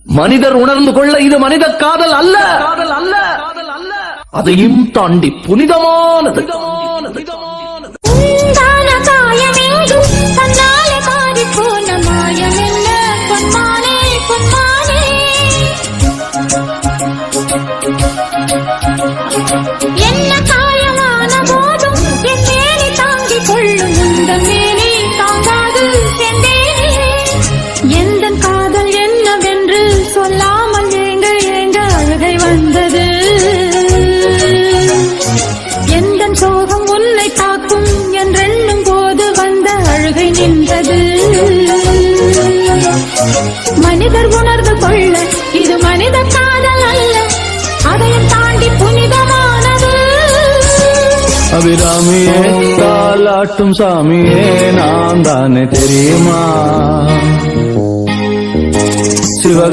மனிதர் உணர்ந்து கொள்ள இது மனித காதல் அல்ல, அதையும் தாண்டி புனிதமானது. என்ன காயமான போதும் என் மேனி தாங்கிக் கொள்ளும் இந்த மேனி தாங்காது சென்றேனே. எந்த காதல் என்னவென்று சொல்லாமல் ஏங்க ஏங்க அழுகை வந்தது. எந்த சோகம் உன்னை தாக்கும் என்றெண்ணும் போது வந்த அழுகை நின்றது. மனிதர் உணர்ந்து கொள்ள இது மனித காதல் அல்ல, அதையும் தாண்டி புனிதமானது. அபிராமியே தாலாட்டும் சாமியே நான் தானே தெரியுமா? சிவகா